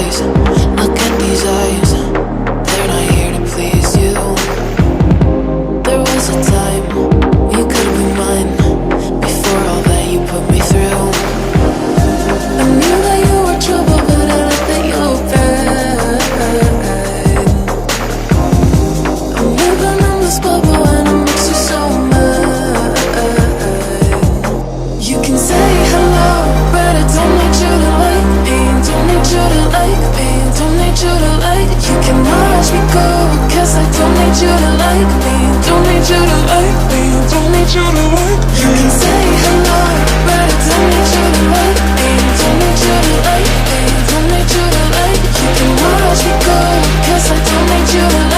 dies. Look at these eyes, they're not here to please you. There was a time you could be mine, before all that you put me through. I knew that you were trouble, but I let that you were bad. I'm living in this bubble and it makes you so mad. You can say hello, but I don't need you to like me. Don't need you to like me. Don't need you to like. You can watch me go, cause I don't need you to like me. Don't need you to like me. Don't need you to like. You can say hello, but I don't need you to like me. Don't need you to like me. Don't need you to like. You can watch me go, cause I don't need you to like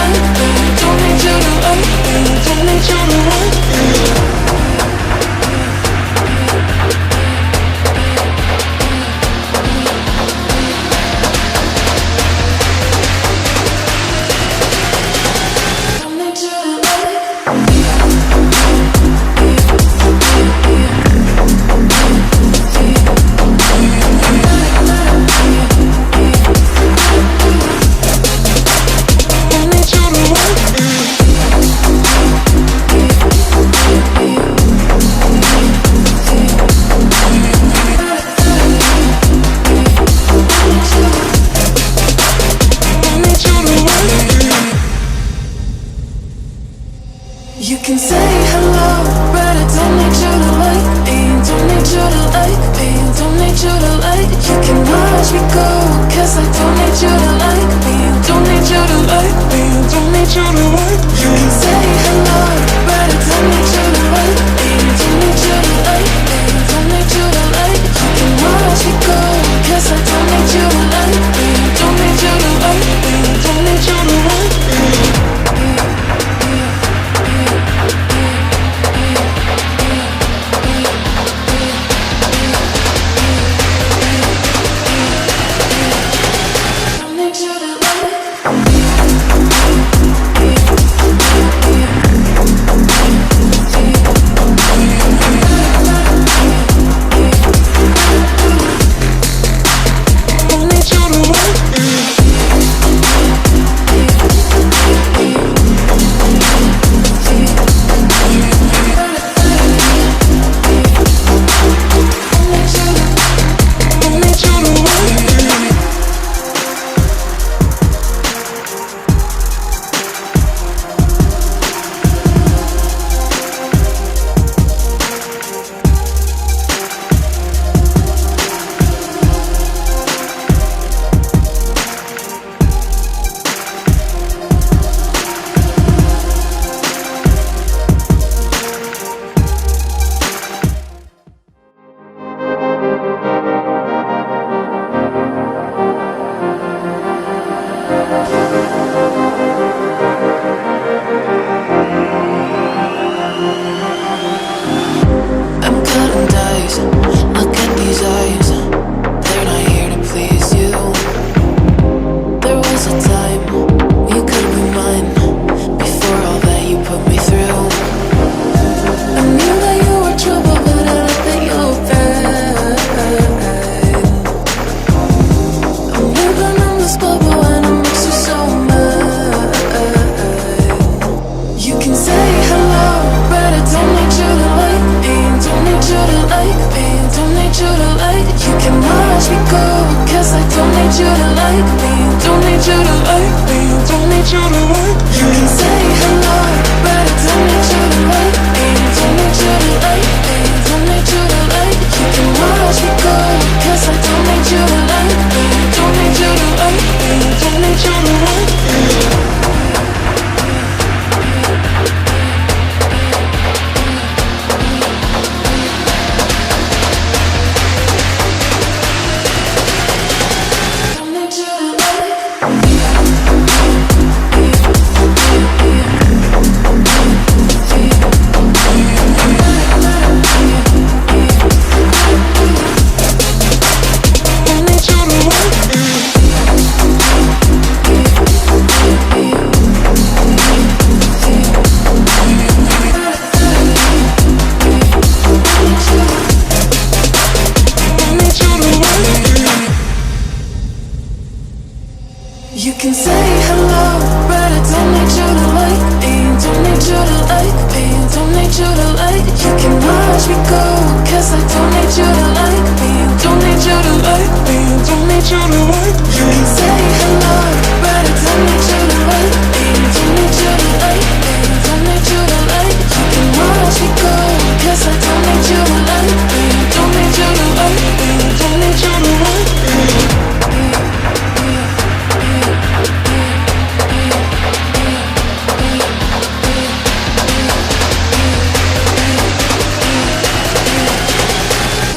me. Don't need you to like me. Don't need you to like me. You can say hello, but I don't need you to like me. Don't need you to like me. Don't need you to like. You can watch me go, cause I don't need you to like me. Don't need you to like me. Don't need you to like. You can say hello, but I don't need you to like me. Don't need you to like me. Don't need you to like. You can watch me go, cause I don't need you to like me. Don't need you to like me. Don't need you to like me. You can say hello, but I don't need you to like me. Don't need you to like me. Don't need you to like. You can watch me go, 'cause I don't need you to like me. Don't need you to like me. Don't need you to like. You can say hello, but I don't need you to like me. Don't need you to like me. Don't need you to like. You can watch me go, 'cause I don't need you to like me. Don't need you to like me. Don't need you to like me.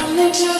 Don't need you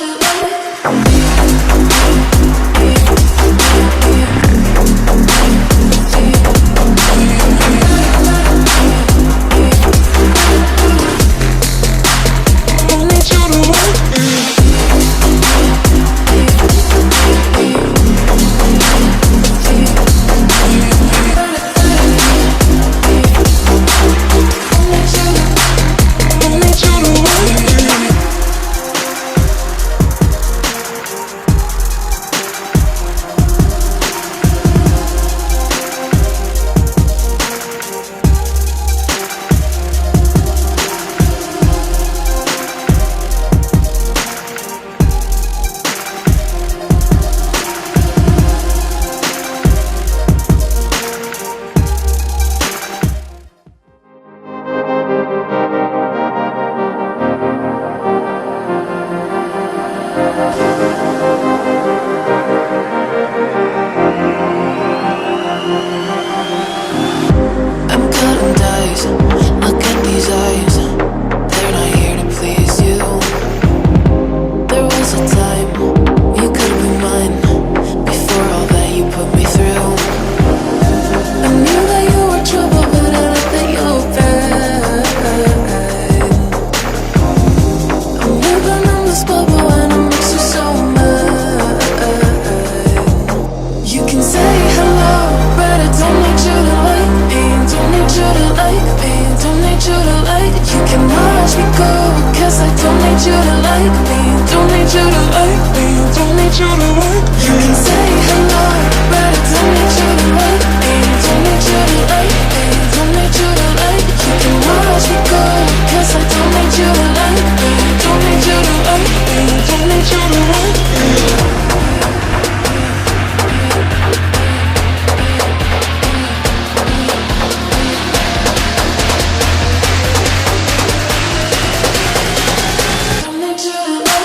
to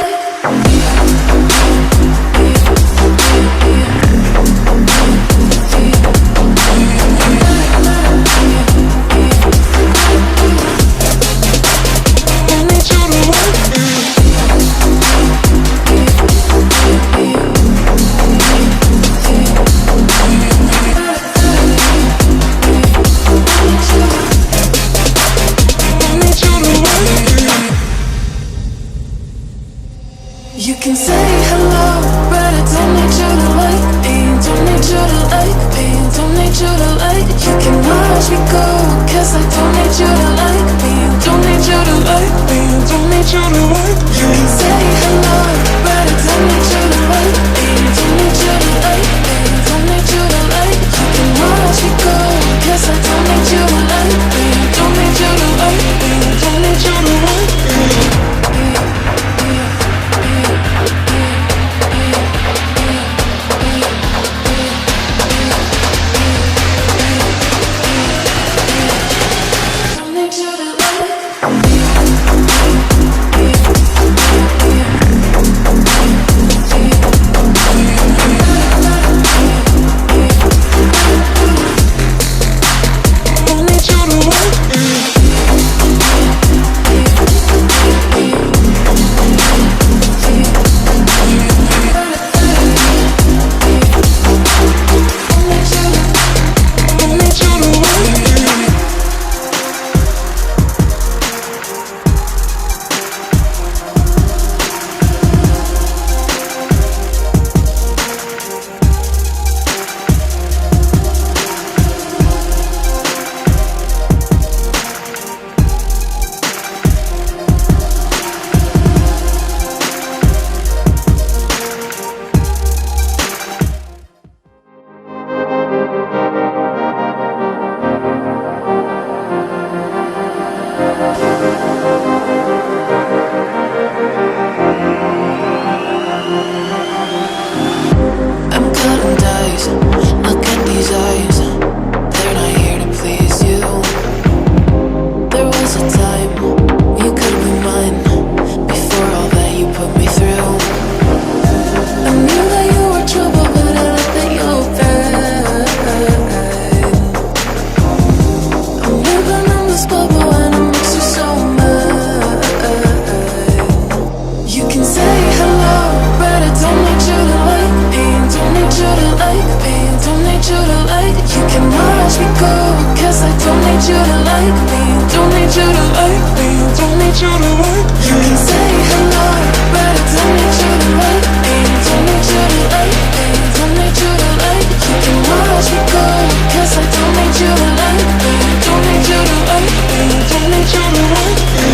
like me, don't need you to like me, don't need you to like me. You can say hello, but I don't need you to like me, don't need you to like me, don't need you to like me. You can watch me go, 'cause I don't need you to like me, don't need you to like me, don't need you to like me.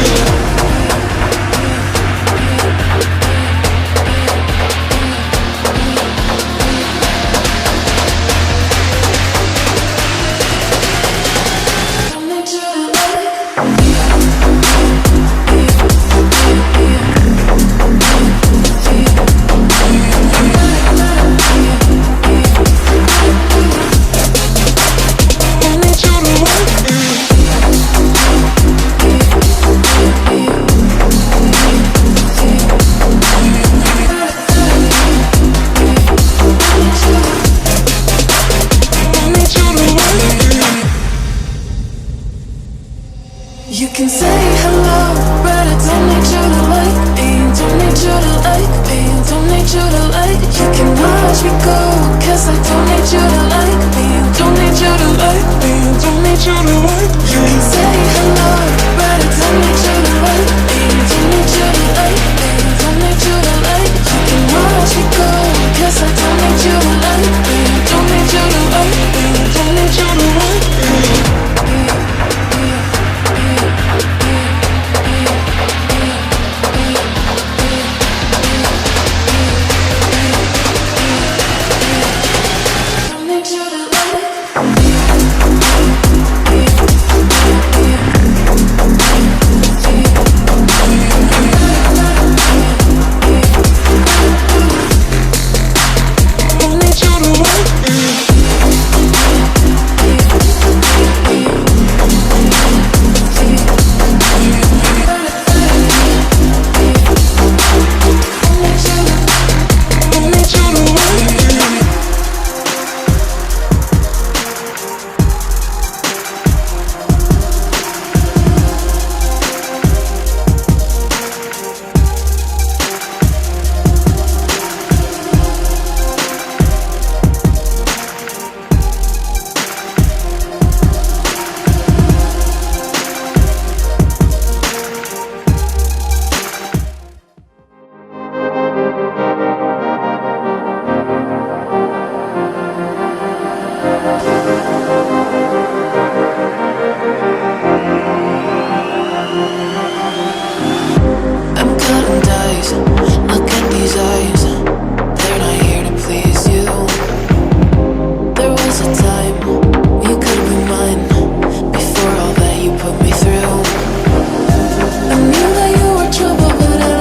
You can say hello, but I don't need you to like me, don't need you to like me, don't need you to like me. You can watch me go, 'cause I don't need you to like me, don't need you to like me, don't need you to like me. You can say hello, but I don't need you to like me, don't need you to like me, don't need you to like me. You can watch me go, 'cause I don't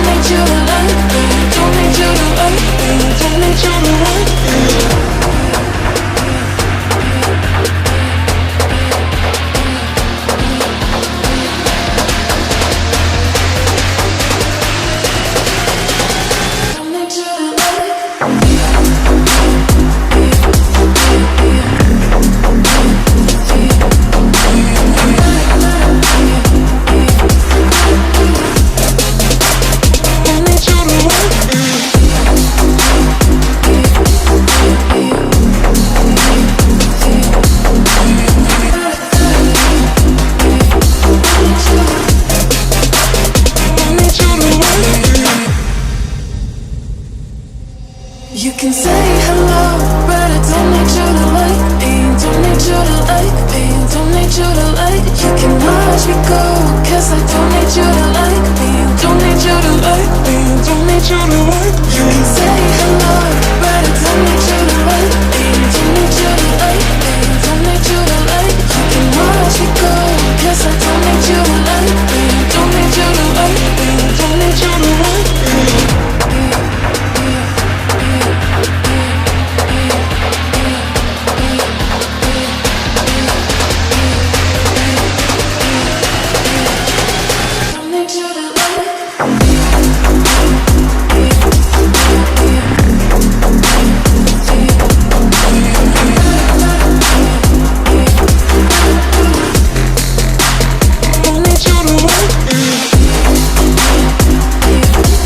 need you to like me, don't need you to like me, don't need you to like me. You can say hello, but I don't need you to like me, don't need you to like me, don't need you to like me. You can watch me go, 'cause I don't need you to like me, don't need you to like me, don't need you to like me. You can say